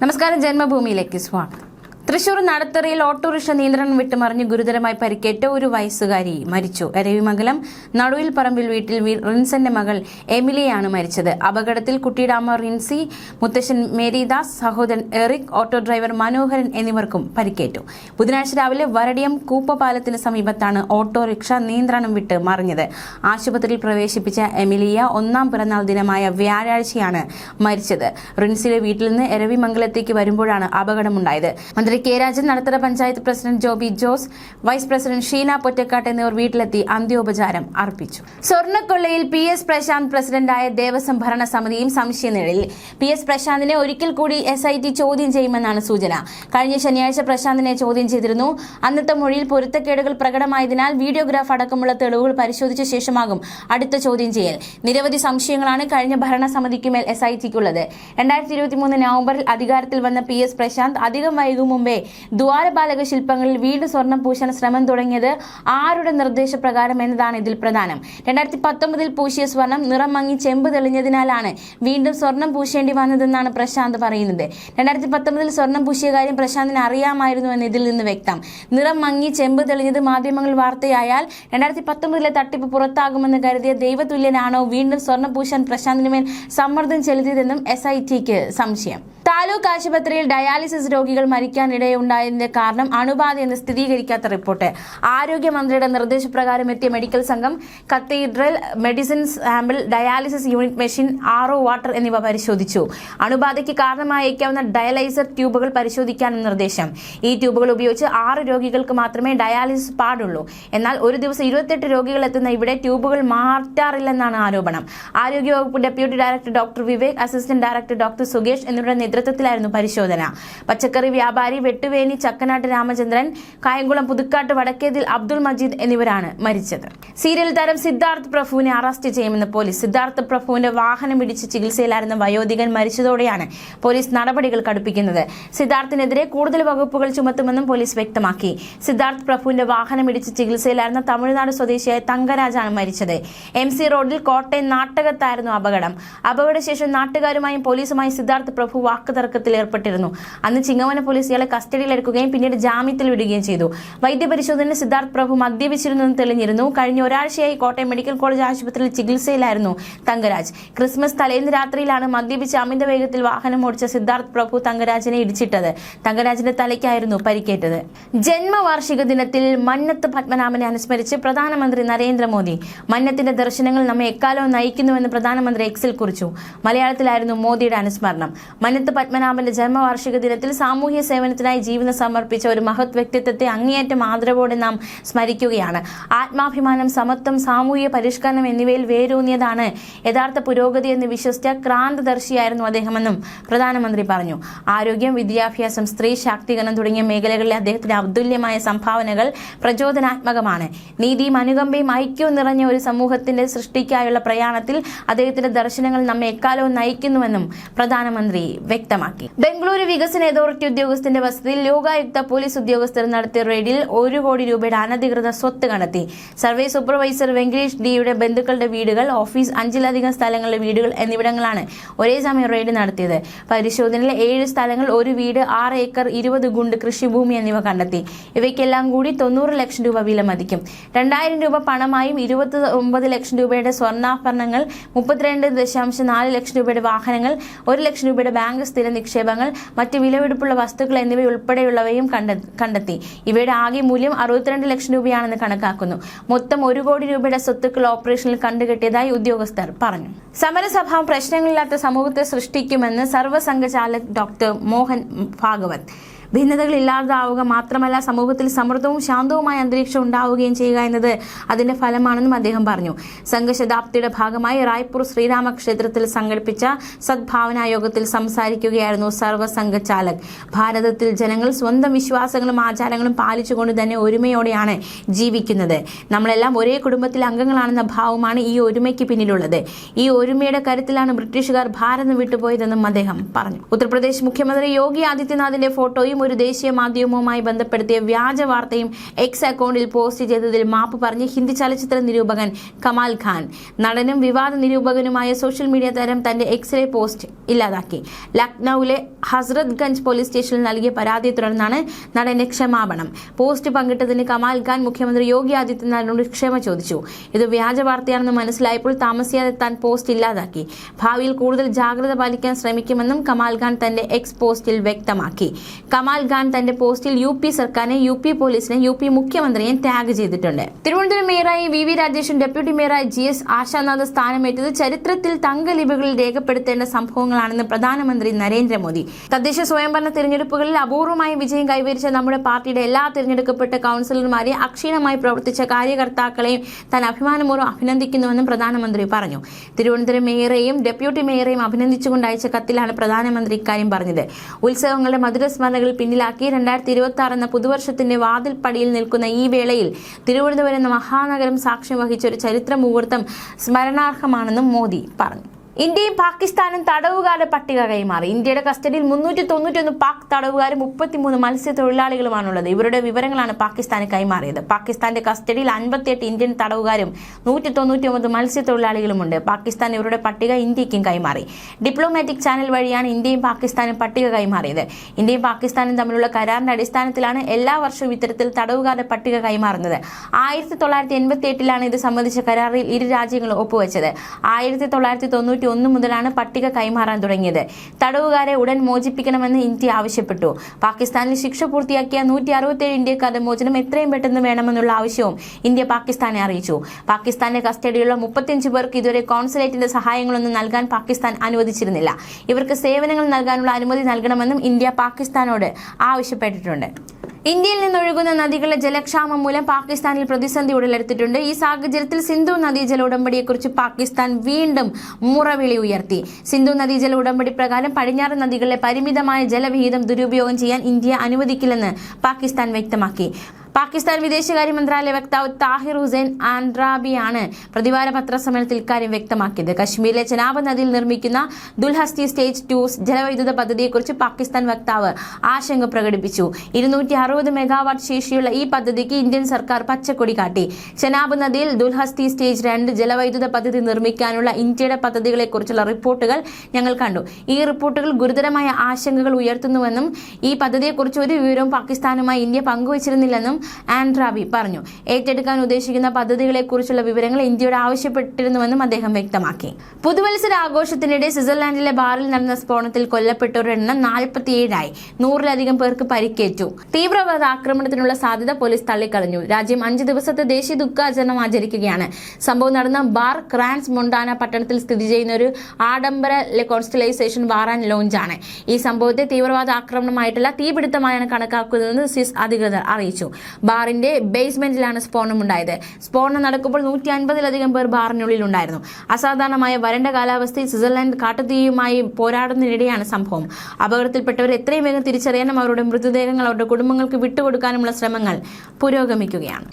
നമസ്കാരം, ജന്മഭൂമിയിലേക്ക് സ്വാഗതം. തൃശൂർ നടത്തറയിൽ ഓട്ടോറിക്ഷ നിയന്ത്രണം വിട്ടുമറിഞ്ഞ് ഗുരുതരമായി പരിക്കേറ്റ ഒരു വയസ്സുകാരി മരിച്ചു. എരവിമംഗലം നടുവിൽ പറമ്പിൽ വീട്ടിൽ റിൻസന്റെ മകൾ എമിലിയാണ് മരിച്ചത്. അപകടത്തിൽ കുട്ടിയുടെ അമ്മ റിൻസി, മുത്തശ്ശൻ മേരിദാസ്, സഹോദരൻ എറിക്, ഓട്ടോ ഡ്രൈവർ മനോഹരൻ എന്നിവർക്കും പരിക്കേറ്റു. ബുധനാഴ്ച രാവിലെ വരടിയം കൂപ്പപാലത്തിന് സമീപത്താണ് ഓട്ടോറിക്ഷ നിയന്ത്രണം വിട്ട് മറിഞ്ഞത്. ആശുപത്രിയിൽ പ്രവേശിപ്പിച്ച എമിലിയ ഒന്നാം പിറന്നാൾ ദിനമായ വ്യാഴാഴ്ചയാണ് മരിച്ചത്. റിൻസിയുടെ വീട്ടിൽ നിന്ന് എരവിമംഗലത്തേക്ക് വരുമ്പോഴാണ് അപകടമുണ്ടായത്. മന്ത്രി K Rajan, Nadathara panchayat president Joby Jose, vice president Sheena Pottakkad എന്നിവർ വീട്ടിലെത്തി അന്ത്യോപചാരം അർപ്പിച്ചു. സ്വർണ്ണക്കൊള്ളയിൽ PS പ്രശാന്ത് പ്രസിഡന്റായ ദേവസ്വം ഭരണ സമിതിയും സംശയനിഴലിൽ. PS പ്രശാന്തിനെ ഒരിക്കൽ കൂടി SIT ചോദ്യം ചെയ്യുമെന്നാണ് സൂചന. കഴിഞ്ഞ ശനിയാഴ്ച പ്രശാന്തിനെ ചോദ്യം ചെയ്തിരുന്നു. അന്നത്തെ മൊഴിയിൽ പൊരുത്തക്കേടുകൾ പ്രകടമായതിനാൽ വീഡിയോഗ്രാഫ് അടക്കമുള്ള തെളിവുകൾ പരിശോധിച്ച ശേഷമാകും അടുത്ത ചോദ്യം ചെയ്യൽ. നിരവധി സംശയങ്ങളാണ് കഴിഞ്ഞ ഭരണസമിതിക്കുമേൽ SITക്കുള്ളത്. 2023 നവംബറിൽ അധികാരത്തിൽ വന്ന PS പ്രശാന്ത് അധികം വൈകും മുമ്പേ ദ്വാരപാലക ശില്പങ്ങളിൽ വീണ്ടും സ്വർണം പൂശാൻ ശ്രമം തുടങ്ങിയത് ആരുടെ നിർദ്ദേശപ്രകാരം എന്നതാണ് ഇതിൽ പ്രധാനം. 2019 പൂശിയ സ്വർണം നിറം മങ്ങി ചെമ്പ് തെളിഞ്ഞതിനാലാണ് വീണ്ടും സ്വർണം പൂശേണ്ടി വന്നതെന്നാണ് പ്രശാന്ത് പറയുന്നത്. 2019 സ്വർണം പൂശിയ കാര്യം പ്രശാന്തിന് അറിയാമായിരുന്നു എന്ന് ഇതിൽ നിന്ന് വ്യക്തം. നിറം മങ്ങി ചെമ്പ് തെളിഞ്ഞത് മാധ്യമങ്ങൾ വാർത്തയായാൽ 2019 തട്ടിപ്പ് പുറത്താകുമെന്ന് കരുതിയ ദൈവതുല്യനാണോ വീണ്ടും സ്വർണം പൂശാൻ പ്രശാന്തിന് മേൽ സമ്മർദ്ദം ചെലുത്തിയതെന്നും SITക്ക് സംശയം. താലൂക്ക് ആശുപത്രിയിൽ ഡയാലിസിസ് രോഗികൾ മരിക്കാനിടയുണ്ടായതിന്റെ കാരണം അണുബാധയെന്ന് സ്ഥിരീകരിക്കാത്ത റിപ്പോർട്ട്. ആരോഗ്യമന്ത്രിയുടെ നിർദ്ദേശപ്രകാരം എത്തിയ മെഡിക്കൽ സംഘം cathedral medicine sample, dialysis unit machine, RO water എന്നിവ പരിശോധിച്ചു. അണുബാധയ്ക്ക് കാരണമായേക്കാവുന്ന ഡയലൈസർ ട്യൂബുകൾ പരിശോധിക്കാനും നിർദ്ദേശം. ഈ ട്യൂബുകൾ ഉപയോഗിച്ച് 6 രോഗികൾക്ക് മാത്രമേ ഡയാലിസിസ് പാടുള്ളൂ. എന്നാൽ ഒരു ദിവസം 28 രോഗികൾ എത്തുന്ന ഇവിടെ ട്യൂബുകൾ മാറ്റാറില്ലെന്നാണ് ആരോപണം. ആരോഗ്യവകുപ്പ് deputy director doctor Vivek, assistant director doctor Sukesh എന്നിവരുടെ നേതൃത്വത്തിലായിരുന്നു പരിശോധന. പച്ചക്കറി വ്യാപാരി വെട്ടുവേനി ചക്കനാട്ട് രാമചന്ദ്രൻ, കായംകുളം പുതുക്കാട്ട് വടക്കേതിൽ അബ്ദുൾ മജീദ് എന്നിവരാണ് മരിച്ചത്. സീരിയൽ താരം സിദ്ധാർത്ഥ് പ്രഭുവിനെ അറസ്റ്റ് ചെയ്യുമെന്ന് പോലീസ്. സിദ്ധാർത്ഥ് പ്രഭുവിന്റെ വാഹനം ഇടിച്ച് ചികിത്സയിലായിരുന്ന വയോധികൻ മരിച്ചതോടെയാണ് പോലീസ് നടപടികൾ കടുപ്പിക്കുന്നത്. സിദ്ധാർത്ഥിനെതിരെ കൂടുതൽ വകുപ്പുകൾ ചുമത്തുമെന്നും പോലീസ് വ്യക്തമാക്കി. സിദ്ധാർത്ഥ് പ്രഭുവിന്റെ വാഹനം ഇടിച്ച് ചികിത്സയിലായിരുന്ന തമിഴ്നാട് സ്വദേശിയായ തങ്കരാജാണ് മരിച്ചത്. MC റോഡിൽ കോട്ടയം നാട്ടകത്തായിരുന്നു അപകടം. അപകടശേഷം നാട്ടുകാരുമായും പോലീസുമായും സിദ്ധാർത്ഥ് പ്രഭു വാക്കുതർക്കത്തിൽ ഏർപ്പെട്ടിരുന്നു. അന്ന് ചിങ്ങവന പോലീസ് ഇയാളെ കസ്റ്റഡിയിലെടുക്കുകയും പിന്നീട് ജാമ്യത്തിൽ വിടുകയും ചെയ്തു. വൈദ്യപരിശോധനയിൽ സിദ്ധാർത്ഥ് പ്രഭു മദ്യപിച്ചിരുന്നെന്ന് തെളിഞ്ഞിരുന്നു. കഴിഞ്ഞ ഒരാഴ്ചയായി കോട്ടയം മെഡിക്കൽ കോളേജ് ആശുപത്രിയിൽ ചികിത്സയിലായിരുന്നു തങ്കരാജ്. ക്രിസ്മസ് തലേന്ന് രാത്രിയിലാണ് മദ്യപിച്ച് അമിത വേഗത്തിൽ വാഹനം ഓടിച്ച സിദ്ധാർത്ഥ് പ്രഭു തങ്കരാജിനെ ഇടിച്ചിട്ടത്. തങ്കരാജിന്റെ തലയ്ക്കായിരുന്നു പരിക്കേറ്റത്. ജന്മവാർഷിക ദിനത്തിൽ മന്നത്ത് പത്മനാഭനെ അനുസ്മരിച്ച് പ്രധാനമന്ത്രി നരേന്ദ്രമോദി. മന്നത്തിന്റെ ദർശനങ്ങൾ നമ്മെ എക്കാലവും നയിക്കുന്നുവെന്ന് പ്രധാനമന്ത്രി എക്സിൽ കുറിച്ചു. മലയാളത്തിലായിരുന്നു മോദിയുടെ അനുസ്മരണം. മന്നത്ത് പത്മനാഭന്റെ ജന്മവാർഷിക ദിനത്തിൽ സാമൂഹ്യ സേവനത്തിനായി ജീവിതം സമർപ്പിച്ച ഒരു മഹത് വ്യക്തിത്വത്തെ അങ്ങേയറ്റം ആദരവോടെ നാം സ്മരിക്കുകയാണ്. ആത്മാഭിമാനം, സമത്വം, സാമൂഹ്യ പരിഷ്കരണം എന്നിവയിൽ വേരൂന്നിയതാണ് യഥാർത്ഥ പുരോഗതി എന്ന് വിശ്വസിച്ച ക്രാന്തദർശിയായിരുന്നു അദ്ദേഹമെന്നും പ്രധാനമന്ത്രി പറഞ്ഞു. ആരോഗ്യം, വിദ്യാഭ്യാസം, സ്ത്രീ ശാക്തീകരണം തുടങ്ങിയ മേഖലകളിലെ അദ്ദേഹത്തിന്റെ അതുല്യമായ സംഭാവനകൾ പ്രചോദനാത്മകമാണ്. നീതിയും അനുകമ്പയും ഐക്യവും നിറഞ്ഞ ഒരു സമൂഹത്തിന്റെ സൃഷ്ടിക്കായുള്ള പ്രയാണത്തിൽ അദ്ദേഹത്തിന്റെ ദർശനങ്ങൾ നമ്മെ എക്കാലവും നയിക്കുന്നുവെന്നും പ്രധാനമന്ത്രി വ്യക്തമാക്കി. ബംഗളൂരു വികസന അതോറിറ്റി ഉദ്യോഗസ്ഥന്റെ വസതിയിൽ ലോകായുക്ത പോലീസ് ഉദ്യോഗസ്ഥർ നടത്തിയ റെയ്ഡിൽ 1 കോടി രൂപയുടെ അനധികൃത സ്വത്ത് കണ്ടെത്തി. സർവേ സൂപ്പർവൈസർ വെങ്കടേഷ് ഡിയുടെ ബന്ധുക്കളുടെ വീടുകൾ, ഓഫീസ്, 5-ലധികം സ്ഥലങ്ങളിലെ വീടുകൾ എന്നിവിടങ്ങളാണ് ഒരേ സമയം റെയ്ഡ് നടത്തിയത്. പരിശോധനയിൽ 7 സ്ഥലങ്ങൾ, 1 വീട്, 6 ഏക്കർ, 20 ഗുണ്ട് കൃഷിഭൂമി എന്നിവ കണ്ടെത്തി. ഇവയ്ക്കെല്ലാം കൂടി 90 ലക്ഷം രൂപ വില മതിക്കും. 2000 രൂപ പണമായും 29 ലക്ഷം രൂപയുടെ സ്വർണ്ണാഭരണങ്ങൾ, 32.4 ലക്ഷം രൂപയുടെ വാഹനങ്ങൾ, 1 ലക്ഷം രൂപയുടെ ബാങ്ക് സ്ഥിര നിക്ഷേപങ്ങൾ, മറ്റ് വിലപിടിപ്പുള്ള വസ്തുക്കൾ എന്നിവയുൾപ്പെടെയുള്ളവയും കണ്ടെത്തി. ഇവയുടെ ആകെ മൂല്യം 62 ലക്ഷം രൂപയാണെന്ന് കണക്കാക്കുന്നു. മൊത്തം 1 കോടി രൂപയുടെ സ്വത്തുക്കൾ ഓപ്പറേഷനിൽ കണ്ടുകെട്ടിയതായി ഉദ്യോഗസ്ഥർ പറഞ്ഞു. സമരസഭാ പ്രശ്നങ്ങളില്ലാത്ത സമൂഹത്തെ സൃഷ്ടിക്കുമെന്ന് സർവ്വസംഘചാലക് ഡോക്ടർ മോഹൻ ഭാഗവത്. ഭിന്നതകൾ ഇല്ലാതാവുക മാത്രമല്ല, സമൂഹത്തിൽ സമൃദ്ധവും ശാന്തവുമായ അന്തരീക്ഷം ഉണ്ടാവുകയും ചെയ്യുക എന്നത് അതിന്റെ ഫലമാണെന്നും അദ്ദേഹം പറഞ്ഞു. സംഘശതാബ്ദിയുടെ ഭാഗമായി റായ്പൂർ ശ്രീരാമക്ഷേത്രത്തിൽ സംഘടിപ്പിച്ച സദ്ഭാവനാ യോഗത്തിൽ സംസാരിക്കുകയായിരുന്നു സർവ്വസംഘചാലക്. ഭാരതത്തിൽ ജനങ്ങൾ സ്വന്തം വിശ്വാസങ്ങളും ആചാരങ്ങളും പാലിച്ചുകൊണ്ട് തന്നെ ഒരുമയോടെയാണ് ജീവിക്കുന്നത്. നമ്മളെല്ലാം ഒരേ കുടുംബത്തിലെ അംഗങ്ങളാണെന്ന ഭാവമാണ് ഈ ഒരുമയ്ക്ക് പിന്നിലുള്ളത്. ഈ ഒരുമയുടെ കരുത്തിലാണ് ബ്രിട്ടീഷുകാർ ഭാരതം വിട്ടുപോയതെന്നും അദ്ദേഹം പറഞ്ഞു. ഉത്തർപ്രദേശ് മുഖ്യമന്ത്രി യോഗി ആദിത്യനാഥിന്റെ ഫോട്ടോയും ഒരു ദേശീയ മാധ്യമവുമായി ബന്ധപ്പെടുത്തിയ വ്യാജ വാർത്തയും എക്സ് അക്കൗണ്ടിൽ പോസ്റ്റ് ചെയ്തതിൽ മാപ്പ് പറഞ്ഞ് ഹിന്ദി ചലച്ചിത്ര നിരൂപകൻ കമാൽ ഖാൻ. നടനും വിവാദ നിരൂപകനുമായ സോഷ്യൽ മീഡിയ താരം തന്റെ എക്സിലെ പോസ്റ്റ് ഇല്ലാതാക്കി. ലക്നൌവിലെ ഹസ്രത് ഗഞ്ച് പോലീസ് സ്റ്റേഷനിൽ നൽകിയ പരാതിയെ തുടർന്നാണ് നടന്റെ ക്ഷമാപണം. പോസ്റ്റ് പങ്കിട്ടതിന് കമാൽ ഖാൻ മുഖ്യമന്ത്രി യോഗി ആദിത്യനാഥിനോട് ക്ഷമ ചോദിച്ചു. ഇത് വ്യാജ വാർത്തയാണെന്ന് മനസ്സിലായപ്പോൾ താമസിയാതെ താൻ പോസ്റ്റ് ഇല്ലാതാക്കി. ഭാവിയിൽ കൂടുതൽ ജാഗ്രത പാലിക്കാൻ ശ്രമിക്കുമെന്നും കമാൽ ഖാൻ തന്റെ എക്സ് പോസ്റ്റിൽ വ്യക്തമാക്കി. കമാൽ ഖാൻ തന്റെ പോസ്റ്റിൽ UP സർക്കാരിനെ, UP പോലീസിനെ, UP മുഖ്യമന്ത്രിയെ ടാഗ് ചെയ്തിട്ടുണ്ട്. തിരുവനന്തപുരം മേയറായി VV രാജേഷും ഡെപ്യൂട്ടി മേയറായി GS ആശാനാഥ് സ്ഥാനമേറ്റത് ചരിത്രത്തിൽ തങ്കലിപികളിൽ രേഖപ്പെടുത്തേണ്ട സംഭവങ്ങളാണെന്ന് പ്രധാനമന്ത്രി നരേന്ദ്രമോദി. തദ്ദേശ സ്വയംഭരണ തിരഞ്ഞെടുപ്പുകളിൽ അപൂർവമായി വിജയം കൈവരിച്ച നമ്മുടെ പാർട്ടിയുടെ എല്ലാ തിരഞ്ഞെടുക്കപ്പെട്ട കൌൺസിലർമാരെ അക്ഷീണമായി പ്രവർത്തിച്ച കാര്യകർത്താക്കളെയും താൻ അഭിമാനപൂർവ്വം അഭിനന്ദിക്കുന്നുവെന്നും പ്രധാനമന്ത്രി പറഞ്ഞു. തിരുവനന്തപുരം മേയറെയും ഡെപ്യൂട്ടി മേയറെയും അഭിനന്ദിച്ചുകൊണ്ട് അയച്ച കത്തിലാണ് പ്രധാനമന്ത്രി ഇക്കാര്യം പറഞ്ഞത്. ഉത്സവങ്ങളുടെ മധുരസ്മരണകൾ പിന്നിലാക്കി 2026 എന്ന പുതുവർഷത്തിന്റെ വാതിൽപ്പടിയിൽ നിൽക്കുന്ന ഈ വേളയിൽ തിരുവനന്തപുരം എന്ന മഹാനഗരം സാക്ഷ്യം വഹിച്ച ഒരു ചരിത്ര മുഹൂർത്തം സ്മരണാർഹമാണെന്നും മോദി പറഞ്ഞു. ഇന്ത്യയും പാകിസ്ഥാനും തടവുകാരുടെ പട്ടിക കൈമാറി. ഇന്ത്യയുടെ കസ്റ്റഡിയിൽ 391 പാക് തടവുകാരും 33 മത്സ്യത്തൊഴിലാളികളുമാണുള്ളത്. ഇവരുടെ വിവരങ്ങളാണ് പാകിസ്ഥാന് കൈമാറിയത്. പാകിസ്ഥാന്റെ കസ്റ്റഡിയിൽ 58 ഇന്ത്യൻ തടവുകാരും 199 മത്സ്യത്തൊഴിലാളികളുമുണ്ട്. പാകിസ്ഥാൻ ഇവരുടെ പട്ടിക ഇന്ത്യക്കും കൈമാറി. ഡിപ്ലോമാറ്റിക് ചാനൽ വഴിയാണ് ഇന്ത്യയും പാകിസ്ഥാനും പട്ടിക കൈമാറിയത്. ഇന്ത്യയും പാകിസ്ഥാനും തമ്മിലുള്ള കരാറിന്റെ അടിസ്ഥാനത്തിലാണ് എല്ലാ വർഷവും ഇത്തരത്തിൽ തടവുകാരുടെ പട്ടിക കൈമാറുന്നത്. 1988 ഇത് സംബന്ധിച്ച കരാറിൽ ഇരു രാജ്യങ്ങളും ഒപ്പുവെച്ചത്. 1991 മുതലാണ് പട്ടിക കൈമാറാൻ തുടങ്ങിയത്. തടവുകാരെ ഉടൻ മോചിപ്പിക്കണമെന്ന് ഇന്ത്യ ആവശ്യപ്പെട്ടു. പാകിസ്ഥാനിൽ ശിക്ഷ പൂർത്തിയാക്കിയ 167 ഇന്ത്യക്കാരുടെ മോചനം എത്രയും പെട്ടെന്ന് വേണമെന്നുള്ള ആവശ്യവും ഇന്ത്യ പാകിസ്ഥാനെ അറിയിച്ചു. പാകിസ്ഥാന്റെ കസ്റ്റഡിയിലുള്ള 35 പേർക്ക് ഇതുവരെ കോൺസുലേറ്റിന്റെ സഹായങ്ങളൊന്നും നൽകാൻ പാകിസ്ഥാൻ അനുവദിച്ചിരുന്നില്ല. ഇവർക്ക് സേവനങ്ങൾ നൽകാനുള്ള അനുമതി നൽകണമെന്നും ഇന്ത്യ പാകിസ്ഥാനോട് ആവശ്യപ്പെട്ടിട്ടുണ്ട്. ഇന്ത്യയിൽ നിന്നൊഴുകുന്ന നദികളുടെ ജലക്ഷാമം മൂലം പാകിസ്ഥാനിൽ പ്രതിസന്ധി ഉടലെടുത്തിട്ടുണ്ട്. ഈ സാഹചര്യത്തിൽ സിന്ധു നദീജല ഉടമ്പടിയെക്കുറിച്ച് പാകിസ്ഥാൻ വീണ്ടും മുറവിളി ഉയർത്തി. സിന്ധു നദീജല ഉടമ്പടി പ്രകാരം പടിഞ്ഞാറൻ നദികളിലെ പരിമിതമായ ജലവിഹിതം ദുരുപയോഗം ചെയ്യാൻ ഇന്ത്യ അനുവദിക്കില്ലെന്ന് പാകിസ്ഥാൻ വ്യക്തമാക്കി. പാകിസ്ഥാൻ വിദേശകാര്യ മന്ത്രാലയ വക്താവ് താഹിർ ഹുസൈൻ ആൻഡ്രാബിയാണ് പ്രതിവാര പത്രസമ്മേളനത്തിൽ ഇക്കാര്യം വ്യക്തമാക്കിയത്. കശ്മീരിലെ ചെനാബ് നദിയിൽ നിർമ്മിക്കുന്ന ദുൽഹസ്തി സ്റ്റേജ് 2 ജലവൈദ്യുത പദ്ധതിയെക്കുറിച്ച് പാകിസ്ഥാൻ വക്താവ് ആശങ്ക പ്രകടിപ്പിച്ചു. 260 മെഗാവാട്ട് ശേഷിയുള്ള ഈ പദ്ധതിക്ക് ഇന്ത്യൻ സർക്കാർ പച്ചക്കൊടി കാട്ടി. ചെനാബ് നദിയിൽ ദുൽഹസ്തി സ്റ്റേജ് 2 ജലവൈദ്യുത പദ്ധതി നിർമ്മിക്കാനുള്ള ഇന്ത്യയുടെ പദ്ധതികളെക്കുറിച്ചുള്ള റിപ്പോർട്ടുകൾ ഞങ്ങൾ കണ്ടു. ഈ റിപ്പോർട്ടുകൾ ഗുരുതരമായ ആശങ്കകൾ ഉയർത്തുന്നുവെന്നും ഈ പദ്ധതിയെക്കുറിച്ച് ഒരു വിവരവും പാകിസ്ഥാനുമായി ഇന്ത്യ പങ്കുവച്ചിരുന്നില്ലെന്നും ആൻഡ്രാബി പറഞ്ഞു. ഏറ്റെടുക്കാൻ ഉദ്ദേശിക്കുന്ന പദ്ധതികളെക്കുറിച്ചുള്ള വിവരങ്ങൾ ഇന്ത്യയോട് ആവശ്യപ്പെട്ടിരുന്നുവെന്നും അദ്ദേഹം വ്യക്തമാക്കി. പുതുവത്സര ആഘോഷത്തിനിടെ സ്വിറ്റ്സർലാൻഡിലെ ബാറിൽ നടന്ന സ്ഫോടനത്തിൽ കൊല്ലപ്പെട്ടവരുടെ എണ്ണം 47ആയി. 100-ലധികം പേർക്ക് പരിക്കേറ്റു. തീവ്രവാദ ആക്രമണത്തിനുള്ള സാധ്യത പോലീസ് തള്ളിക്കളഞ്ഞു. രാജ്യം 5 ദിവസത്തെ ദേശീയ ദുഃഖാചരണം ആചരിക്കുകയാണ്. സംഭവം നടന്ന ബാർ ക്രാൻസ് മൊണ്ടാന പട്ടണത്തിൽ സ്ഥിതി ചെയ്യുന്ന ഒരു ആഡംബര കോൺസ്റ്റലൈസേഷൻ ബാർ ആൻഡ് ലോഞ്ചാണ്. ഈ സംഭവത്തെ തീവ്രവാദ ആക്രമണമായിട്ടല്ല തീപിടുത്തമായാണ് കണക്കാക്കുന്നതെന്ന് സ്വിസ് അധികൃതർ അറിയിച്ചു. ബാറിന്റെ ബേസ്മെന്റിലാണ് സ്ഫോടനമുണ്ടായത്. സ്ഫോടനം നടക്കുമ്പോൾ 150-ലധികം പേർ ബാറിനുള്ളിൽ ഉണ്ടായിരുന്നു. അസാധാരണമായ വരണ്ട കാലാവസ്ഥയിൽ സ്വിറ്റ്സർലാൻഡ് കാട്ടുതീയുമായി പോരാടുന്നതിനിടെയാണ് സംഭവം. അപകടത്തിൽപ്പെട്ടവർ എത്രയും വേഗം തിരിച്ചറിയാനും അവരുടെ മൃതദേഹങ്ങൾ അവരുടെ കുടുംബങ്ങൾക്ക് വിട്ടുകൊടുക്കാനുമുള്ള ശ്രമങ്ങൾ പുരോഗമിക്കുകയാണ്.